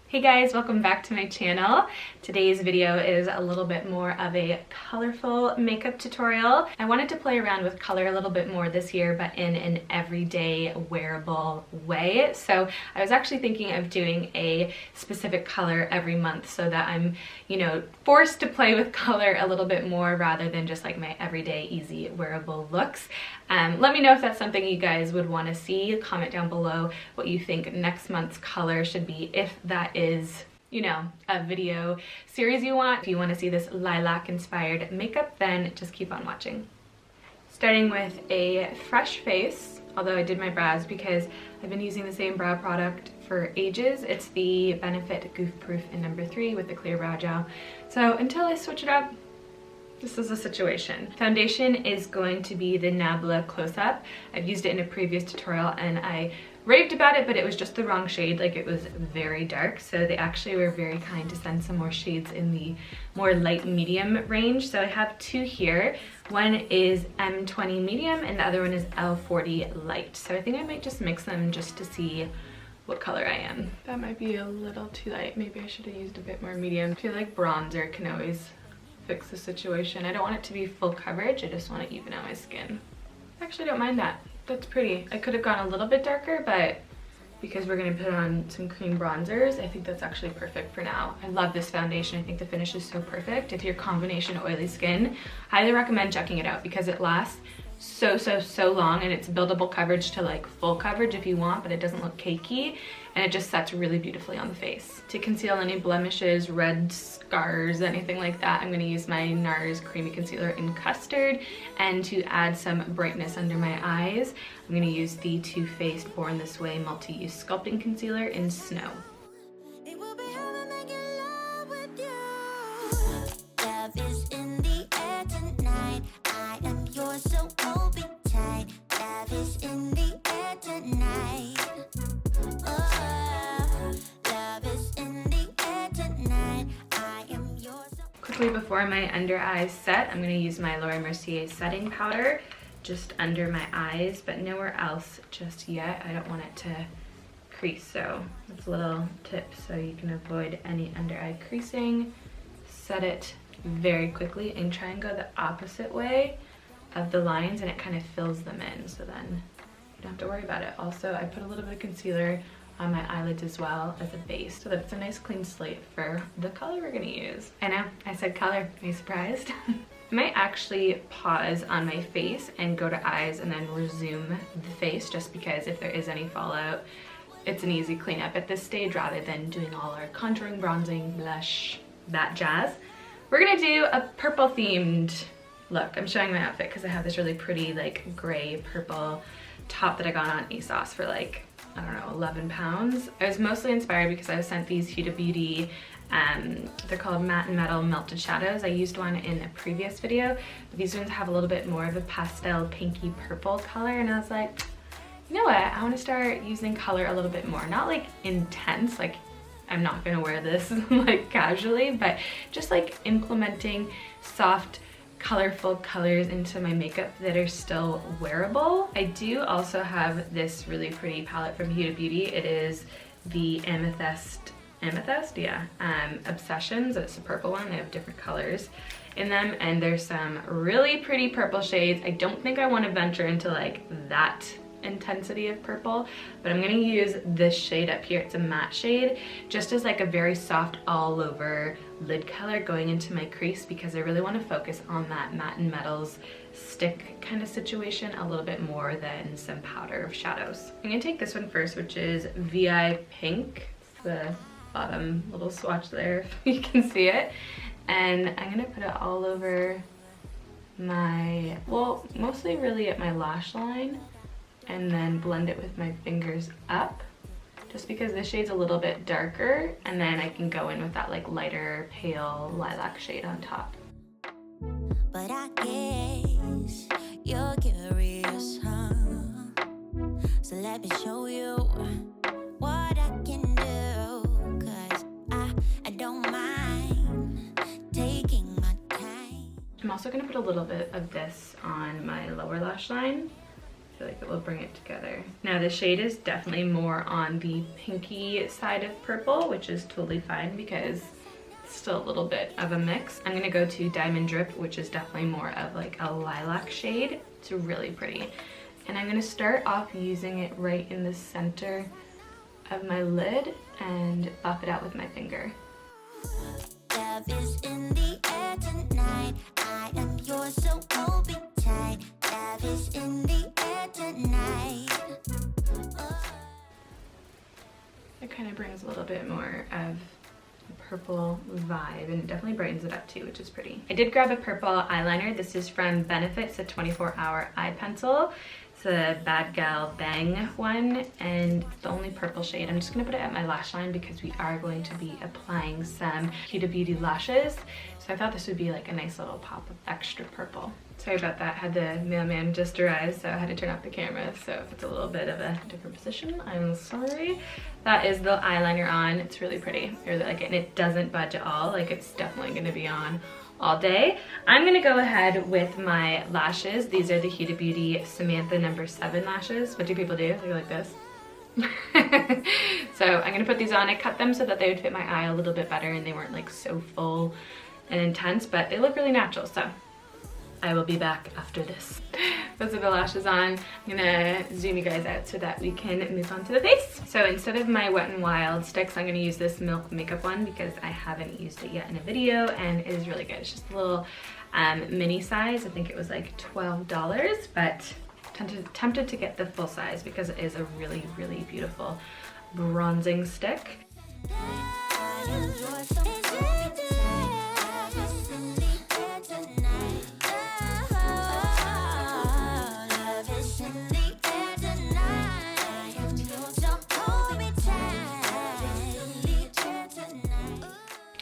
Hey guys, welcome back to my channel. Today's video is a little bit more of a colorful makeup tutorial. I wanted to play around with color a little bit more this year, but in an everyday wearable way. So I was actually thinking of doing a specific color every month so that I'm, forced to play with color a little bit more rather than just like my everyday easy wearable looks. Let me know if that's something you guys would want to see. Comment down below what you think next month's color should be, if that is, a video series you want. If you want to see this lilac inspired makeup, then just keep on watching. Starting with a fresh face, although I did my brows because I've been using the same brow product for ages. It's the Benefit Goof Proof in number 3 with the clear brow gel. So until I switch it up, this is the situation. Foundation is going to be the NABLA Close Up. I've used it in a previous tutorial and I raved about it, but it was just the wrong shade. Like, it was very dark. So they actually were very kind to send some more shades in the more light medium range. So I have two here. One is M20 medium and the other one is L40 light. So I think I might just mix them just to see what color I am. That might be a little too light. Maybe I should have used a bit more medium. I feel like bronzer can always fix the situation. I don't want it to be full coverage. I just want to even out my skin. I actually don't mind that. That's pretty. I could have gone a little bit darker, but because we're going to put on some cream bronzers, I think that's actually perfect for now. I love this foundation. I think the finish is so perfect. If you're combination oily skin, highly recommend checking it out because it lasts so long, and it's buildable coverage to like full coverage if you want, but it doesn't look cakey, and it just sets really beautifully on the face. To conceal any blemishes, red scars, anything like that, I'm going to use my NARS Creamy Concealer in Custard, and to add some brightness under my eyes, I'm going to use the Too Faced Born This Way Multi-Use Sculpting Concealer in Snow. Quickly before my under eyes set, I'm going to use my Mercier setting powder just under my eyes, but nowhere else just yet. I don't want it to crease, so that's a little tip so you can avoid any under eye creasing. Set it very quickly and try and go the opposite way of the lines, and it kind of fills them in, so then you don't have to worry about it. Also, I put a little bit of concealer on my eyelids as well as a base so that it's a nice clean slate for the color we're gonna use. I know, I said color. Are you surprised? I might actually pause on my face and go to eyes and then resume the face, just because if there is any fallout, it's an easy cleanup at this stage rather than doing all our contouring, bronzing, blush, that jazz. We're gonna do a purple themed look. I'm showing my outfit because I have this really pretty like gray purple top that I got on ASOS for like, I don't know, 11 pounds. I was mostly inspired because I was sent these Huda Beauty, they're called Matte and Metal Melted Shadows. I used one in a previous video, but these ones have a little bit more of a pastel pinky purple color, and I was like, you know what, I want to start using color a little bit more. Not like intense, like I'm not gonna wear this like casually, but just like implementing soft, colorful colors into my makeup that are still wearable. I do also have this really pretty palette from Huda Beauty. It is the Amethyst, yeah, Obsessions. It's a purple one. They have different colors in them, and there's some really pretty purple shades. I don't think I want to venture into like that intensity of purple, but I'm gonna use this shade up here. It's a matte shade, just as like a very soft all over lid color going into my crease, because I really want to focus on that matte and metals stick kind of situation a little bit more than some powder of shadows. I'm gonna take this one first, which is V.I.Pink. It's the bottom little swatch there if you can see it, and I'm gonna put it all over my, well, mostly really at my lash line, and then blend it with my fingers up, just because this shade's a little bit darker, and then I can go in with that like lighter pale lilac shade on top. But I guess you're curious, huh? So let me show you what I can do, 'cause I don't mind taking my time. I'm also gonna put a little bit of this on my lower lash line, I feel like it will bring it together. Now the shade is definitely more on the pinky side of purple, which is totally fine because it's still a little bit of a mix. I'm gonna go to Diamond Drip, which is definitely more of like a lilac shade. It's really pretty. And I'm gonna start off using it right in the center of my lid and buff it out with my finger. Love is in the air tonight. I am yours, so hold me tight. Love is in the air tonight. It kind of brings a little bit more of a purple vibe, and it definitely brightens it up too, which is pretty. I did grab a purple eyeliner. This is from Benefit. It's a 24-hour eye pencil. It's a Bad Gal Bang one, and it's the only purple shade. I'm just gonna put it at my lash line because we are going to be applying some Huda Beauty lashes. So I thought this would be like a nice little pop of extra purple. Sorry about that, had the mailman just arrived, so I had to turn off the camera. So if it's a little bit of a different position, I'm sorry. That is the eyeliner on. It's really pretty. I really like it, and it doesn't budge at all. Like, it's definitely gonna be on all day. I'm gonna go ahead with my lashes. These are the Huda Beauty Samantha No. 7 lashes. What do people do? They go like this. So I'm gonna put these on. I cut them so that they would fit my eye a little bit better and they weren't like so full and intense, but they look really natural, so I will be back after this. Those are the lashes on. I'm gonna zoom you guys out so that we can move on to the face. So instead of my Wet n Wild sticks, I'm gonna use this Milk makeup one because I haven't used it yet in a video, and it is really good. It's just a little mini size. I think it was like $12, but tempted to get the full size because it is a really, really beautiful bronzing stick.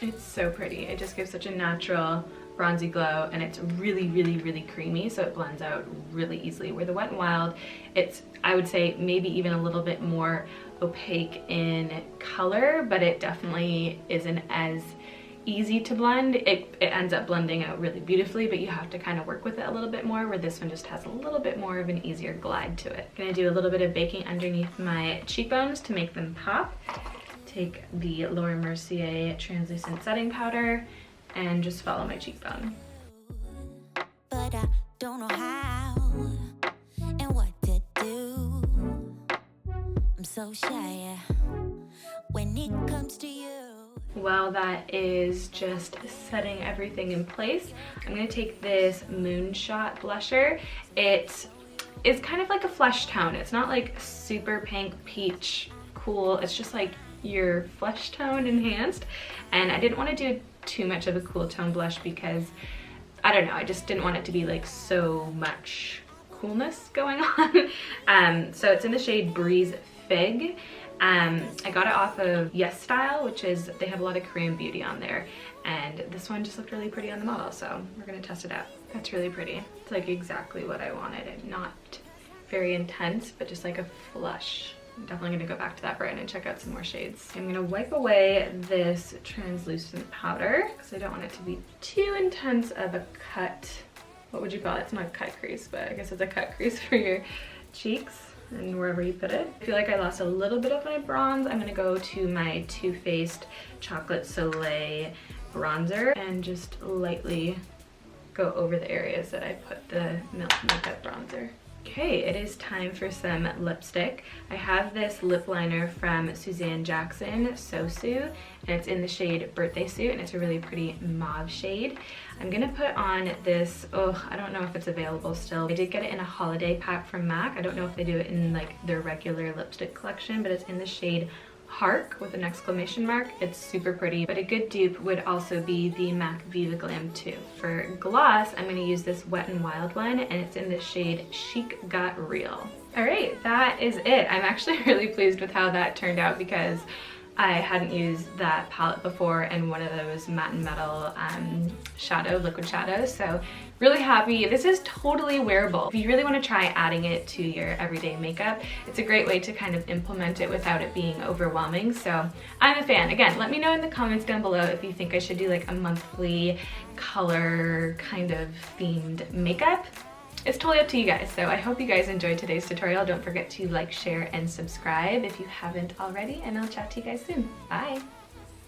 It's so pretty. It just gives such a natural bronzy glow, and it's really, really, really creamy, so it blends out really easily. Where the Wet n Wild, it's, I would say, maybe even a little bit more opaque in color, but it definitely isn't as easy to blend. It ends up blending out really beautifully, but you have to kind of work with it a little bit more, where this one just has a little bit more of an easier glide to it. Gonna do a little bit of baking underneath my cheekbones to make them pop. Take the Laura Mercier translucent setting powder and just follow my cheekbone. But I don't know how and what to do. I'm so shy when it comes to you. While that is just setting everything in place, I'm gonna take this Moonshot blusher. It is kind of like a flesh tone. It's not like super pink, peach, cool. It's just like your flesh tone enhanced, and I didn't want to do too much of a cool tone blush because I don't know, I just didn't want it to be like so much coolness going on. So it's in the shade Breeze Fig. I got it off of Yes Style, which is, they have a lot of Korean beauty on there, and this one just looked really pretty on the model, so we're gonna test it out. That's really pretty. It's like exactly what I wanted. It not very intense, but just like a flush. I'm definitely gonna go back to that brand and check out some more shades. I'm gonna wipe away this translucent powder because I don't want it to be too intense of a cut. What would you call it? It's not a cut crease, but I guess it's a cut crease for your cheeks and wherever you put it. I feel like I lost a little bit of my bronze. I'm gonna go to my Too Faced Chocolate Soleil bronzer and just lightly go over the areas that I put the Milk Makeup bronzer. Okay, it is time for some lipstick. I have this lip liner from Suzanne Jackson, SoSu, and it's in the shade Birthday Suit, and it's a really pretty mauve shade. I'm gonna put on this, I don't know if it's available still. I did get it in a holiday pack from MAC. I don't know if they do it in like their regular lipstick collection, but it's in the shade Hark with an exclamation mark. It's super pretty, but a good dupe would also be the MAC Viva Glam II. For gloss, I'm gonna use this Wet n Wild one, and it's in the shade Chic Got Real. All right, that is it. I'm actually really pleased with how that turned out because I hadn't used that palette before and one of those matte and metal liquid shadows, so really happy. This is totally wearable. If you really want to try adding it to your everyday makeup, it's a great way to kind of implement it without it being overwhelming, so I'm a fan. Again, let me know in the comments down below if you think I should do like a monthly color kind of themed makeup. it's totally up to you guys. So I hope you guys enjoyed today's tutorial. Don't forget to like, share, and subscribe if you haven't already, and I'll chat to you guys soon. Bye.